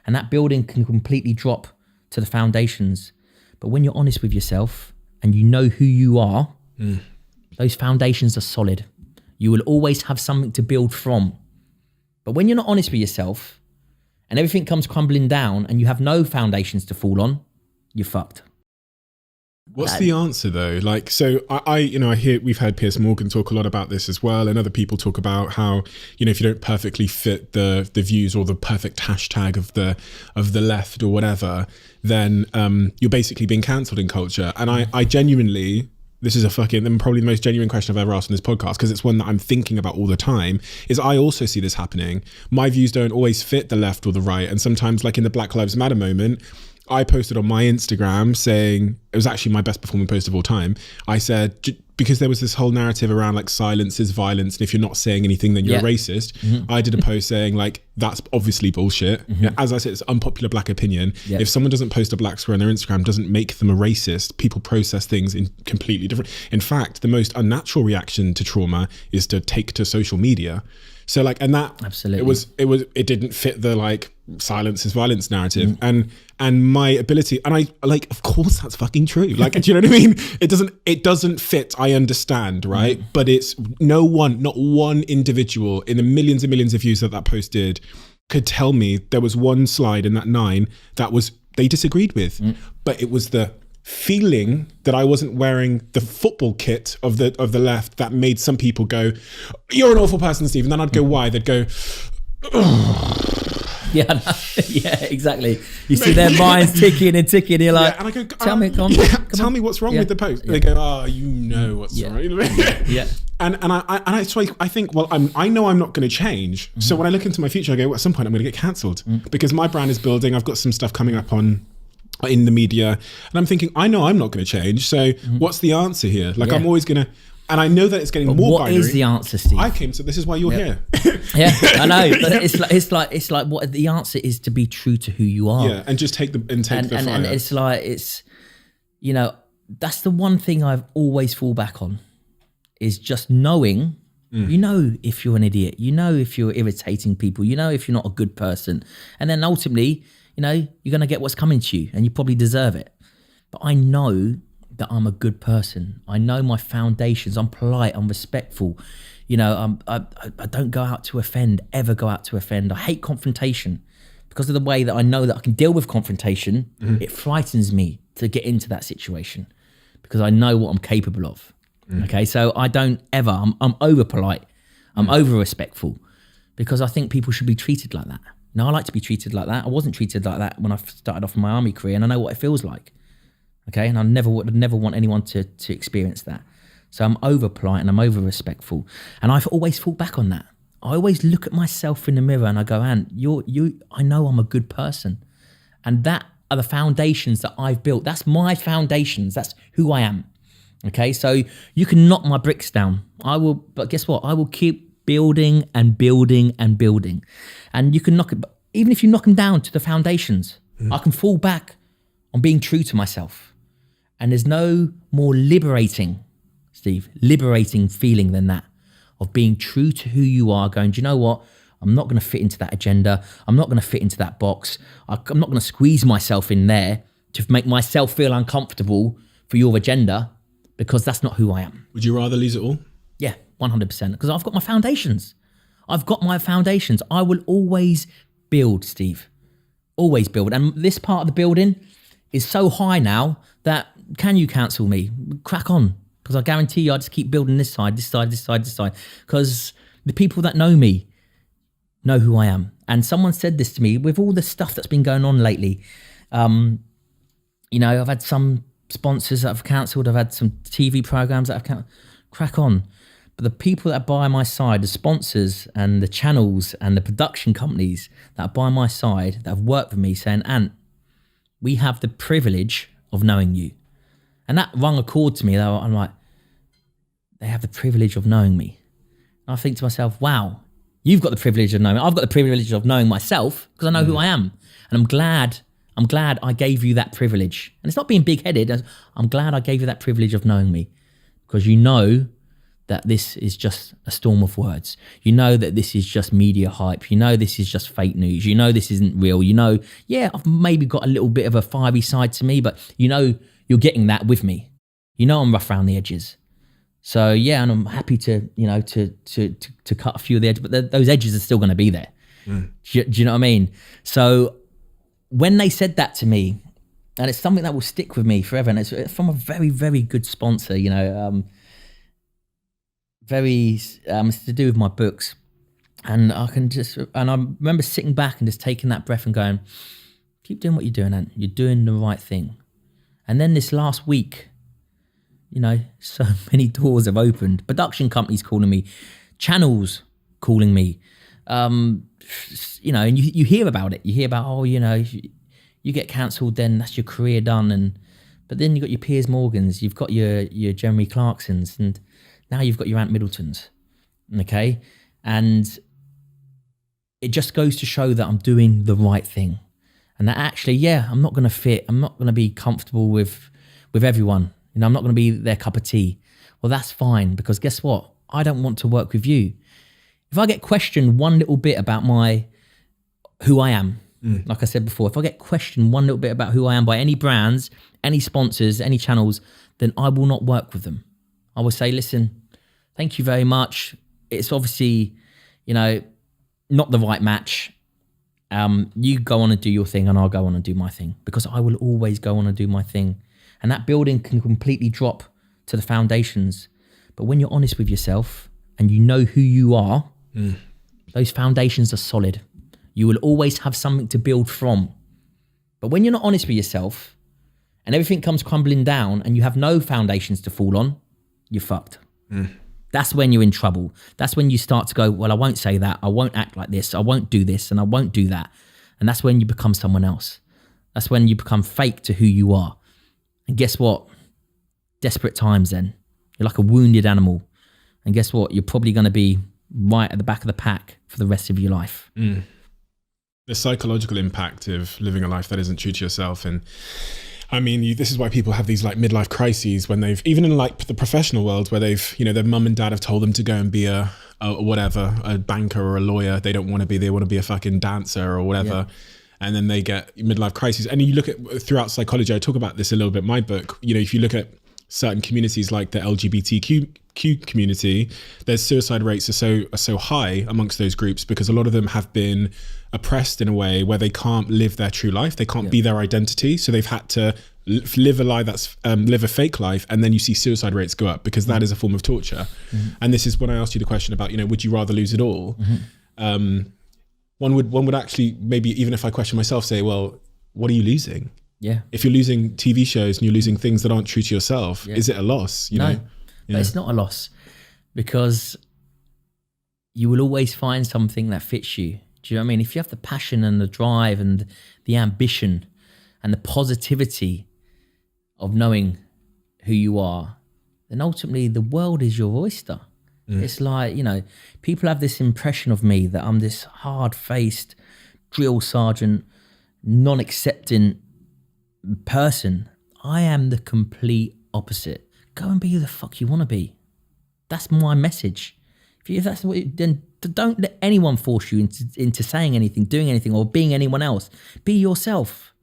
And that building can completely drop to the foundations. But when you're honest with yourself and you know who you are, those foundations are solid. You will always have something to build from. But when you're not honest with yourself and everything comes crumbling down and you have no foundations to fall on, you're fucked. What's the answer though? Like, so I hear, we've heard Piers Morgan talk a lot about this as well. And other people talk about how, if you don't perfectly fit the views or the perfect hashtag of the left or whatever, then you're basically being cancelled in culture. And I genuinely, this is probably the most genuine question I've ever asked on this podcast, because it's one that I'm thinking about all the time, is I also see this happening. My views don't always fit the left or the right. And sometimes, like in the Black Lives Matter moment, I posted on my Instagram saying, it was actually my best performing post of all time. I said, because there was this whole narrative around like silence is violence, and if you're not saying anything, then you're a racist. I did a post saying like, that's obviously bullshit. As I said, it's unpopular black opinion. If someone doesn't post a black square on their Instagram, doesn't make them a racist. People process things in completely different. In fact, the most unnatural reaction to trauma is to take to social media. So like, and that absolutely, it didn't fit the like silence is violence narrative, and my ability, and I like, of course that's fucking true. Like, do you know what I mean? It doesn't fit. I understand, right? But it's not one individual in the millions and millions of views that post did could tell me there was one slide in that 9 that they disagreed with, but it was the feeling that I wasn't wearing the football kit of the left that made some people go, "You're an awful person, Steve." And then I'd go, "Why?" They'd go, yeah, exactly. You see their minds ticking and ticking. You're like, and I go, tell me what's wrong with the post. And they go, what's wrong. And I think, well, I know I'm not going to change. So when I look into my future, I go, well, at some point I'm going to get cancelled because my brand is building. I've got some stuff coming up in the media, and I'm thinking, I know I'm not going to change. So what's the answer here? Like, I'm always going to, and I know that it's getting more binary. What is the answer, Steve? So this is why you're here. Yeah, I know, but it's like what the answer is, to be true to who you are. Yeah, and just take the fire. And it's like, that's the one thing I've always fall back on, is just knowing, if you're an idiot, if you're irritating people, if you're not a good person, and then ultimately, you're going to get what's coming to you, and you probably deserve it. But I know that I'm a good person. I know my foundations. I'm polite. I'm respectful. I don't go out to offend, ever go out to offend. I hate confrontation because of the way that I know that I can deal with confrontation. It frightens me to get into that situation because I know what I'm capable of. Okay, so I don't ever, I'm over polite. I'm over respectful because I think people should be treated like that. I like to be treated like that. I wasn't treated like that when I started off my army career, and I know what it feels like. Okay, and I would never want anyone to experience that. So I'm over polite and I'm over respectful, and I've always fought back on that. I always look at myself in the mirror and I go, "Ant, I know I'm a good person," and that are the foundations that I've built. That's my foundations. That's who I am. Okay, so you can knock my bricks down. But guess what? I will keep building and building and building. And you can knock it, even if you knock them down to the foundations, I can fall back on being true to myself. And there's no more liberating feeling than that, of being true to who you are, going, do you know what? I'm not going to fit into that agenda. I'm not going to fit into that box. I'm not going to squeeze myself in there to make myself feel uncomfortable for your agenda, because that's not who I am. Would you rather lose it all? Yeah, 100%. Because I've got my foundations. I will always build, Steve. Always build. And this part of the building is so high now that, can you cancel me? Crack on. Because I guarantee you, I just keep building this side. Because the people that know me know who I am. And someone said this to me, with all the stuff that's been going on lately. I've had some sponsors that have cancelled. I've had some TV programs that have cancelled. Crack on. But the people that are by my side, the sponsors and the channels and the production companies that are by my side, that have worked with me, saying, Ant, we have the privilege of knowing you. And that rung a chord to me. I'm like, they have the privilege of knowing me. And I think to myself, wow, you've got the privilege of knowing me. I've got the privilege of knowing myself because I know who I am. And I'm glad I gave you that privilege. And it's not being big-headed. I'm glad I gave you that privilege of knowing me, because you know that this is just a storm of words. You know that this is just media hype. You know this is just fake news. You know this isn't real. You know, yeah, I've maybe got a little bit of a fiery side to me, but you know you're getting that with me. You know I'm rough around the edges. So yeah, and I'm happy to, you know, to cut a few of the edges, but those edges are still going to be there. Do you know what I mean? So when they said that to me, and it's something that will stick with me forever, and it's from a very, very good sponsor, you know, it's to do with my books. And I remember sitting back and just taking that breath and going, keep doing what you're doing, Ant. You're doing the right thing. And then this last week, you know, so many doors have opened. Production companies calling me, channels calling me, you know, and you hear about it. You hear about, oh, you know, you get cancelled, then that's your career done. But then you've got your Piers Morgans, you've got your Jeremy Clarksons, and now you've got your Ant Middletons, okay? And it just goes to show that I'm doing the right thing. And that actually, yeah, I'm not going to fit. I'm not going to be comfortable with everyone. You know, I'm not going to be their cup of tea. Well, that's fine, because guess what? I don't want to work with you. If I get questioned one little bit about who I am, like I said before, if I get questioned one little bit about who I am by any brands, any sponsors, any channels, then I will not work with them. I will say, listen, thank you very much. It's obviously, you know, not the right match. You go on and do your thing and I'll go on and do my thing, because I will always go on and do my thing. And that building can completely drop to the foundations. But when you're honest with yourself and you know who you are, those foundations are solid. You will always have something to build from. But when you're not honest with yourself and everything comes crumbling down and you have no foundations to fall on, you're fucked. That's when you're in trouble. That's when you start to go, well, I won't say that. I won't act like this. I won't do this and I won't do that. And that's when you become someone else. That's when you become fake to who you are. And guess what? Desperate times then. You're like a wounded animal. And guess what? You're probably going to be right at the back of the pack for the rest of your life. The psychological impact of living a life that isn't true to yourself. And I mean, this is why people have these like midlife crises when they've, even in like the professional world where they've, you know, their mum and dad have told them to go and be a banker or a lawyer. They don't want to be, they want to be a fucking dancer or whatever. Yeah. And then they get midlife crises. And you look at, throughout psychology, I talk about this a little bit in my book, you know, if you look at certain communities like the LGBTQ community, their suicide rates are so high amongst those groups because a lot of them have been oppressed in a way where they can't live their true life. They can't be their identity. So they've had to live a lie that's live a fake life. And then you see suicide rates go up because that is a form of torture. And this is when I asked you the question about, you know, would you rather lose it all? One would actually, maybe even if I question myself, say, well, what are you losing? Yeah. If you're losing TV shows and you're losing things that aren't true to yourself, is it a loss? You know? But it's not a loss, because you will always find something that fits you. Do you know what I mean? If you have the passion and the drive and the ambition and the positivity of knowing who you are, then ultimately the world is your oyster. It's like, you know, people have this impression of me that I'm this hard-faced drill sergeant, non-accepting person. I am the complete opposite. Go and be who the fuck you want to be. That's my message. If that's what then don't let anyone force you into saying anything, doing anything, or being anyone else. Be yourself.